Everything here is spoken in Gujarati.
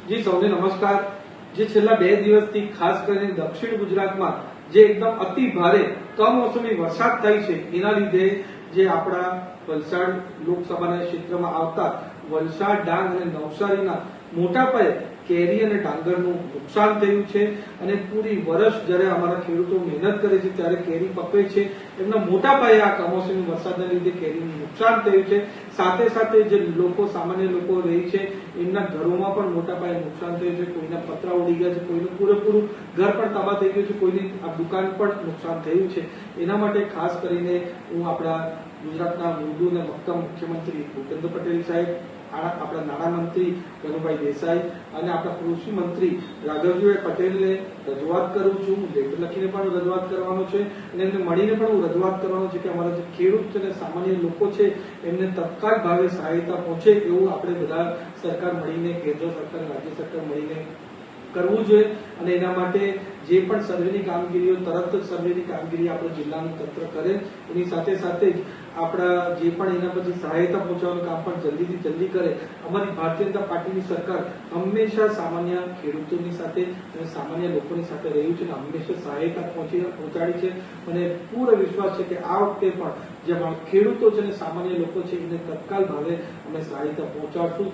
જી સૌને નમસ્કાર। જે છેલ્લા 2 દિવસથી ખાસ કરીને દક્ષિણ ગુજરાતમાં જે એકદમ અતિ ભારે કમોસમી વરસાદ થઈ છે એના લીધે જે આપણા વલસાડ લોકસભાના ક્ષેત્રમાં આવતા વલસાડ, ડાંગ અને નવસારીના મોટા પાયે કેરી અને ડાંગરનું નુકસાન થયું છે અને પૂરી વર્ષ જ્યારે અમારા ખેડૂતો મહેનત કરે છે ત્યારે કેરી પકવે છે એમના મોટા પાયે આ કમોસમી વરસાદના લીધે કેરીનું નુકસાન થયું છે। સાથે સાથે જે લોકો સામાન્ય લોકો રહે છે એમના ઘરોમાં પણ મોટા પાયે નુકસાન થયું છે। કોઈના પતરા ઉડી ગયા છે, કોઈનું પૂરેપૂરું ઘર પણ તબાહ થઈ ગયું છે, કોઈની આ દુકાન પણ નુકસાન થયું છે। એના માટે ખાસ કરીને હું આપણા ગુજરાતના મૃદુ અને મક્કમ મુખ્યમંત્રી ભૂપેન્દ્ર પટેલ સાહેબ, આપણા નાણામંત્રી કનુભાઈ દેસાઈ અને આપણા કૃષિ મંત્રી રાઘવજીભાઈ પટેલને રજૂઆત કરું છું। લેટર લખીને પણ રજૂઆત કરવાનો છે અને એમને મળીને પણ હું રજૂઆત કરવાનો છે કે અમારા જે ખેડૂત છે અને સામાન્ય લોકો છે એમને તત્કાલ ભાવે સહાયતા પહોંચે એવું આપણે બધા સરકાર મળીને, કેન્દ્ર સરકાર, રાજ્ય સરકાર મળીને કરવું જોઈએ અને એના માટે જે પણ સર્વેની કામગીરીઓ તરત જ સર્વેની કામગીરી આપણે જિલ્લાનું તંત્ર કરે, એની સાથે સાથે જ આપણા જે પણ એના પછી સહાયતા પહોંચાડવાનું કામ પણ જલ્દીથી જલ્દી કરે। અમારી ભારતીય જનતા પાર્ટીની સરકાર હંમેશા સામાન્ય ખેડૂતોની સાથે અને સામાન્ય લોકોની સાથે રહ્યું છે અને હંમેશા સહાયતા પહોંચાડી છે। મને પૂરો વિશ્વાસ છે કે આ વખતે પણ જે ખેડૂતો છે અને સામાન્ય લોકો છે એને તત્કાલ ભાવે અમે સહાયતા પહોંચાડશું।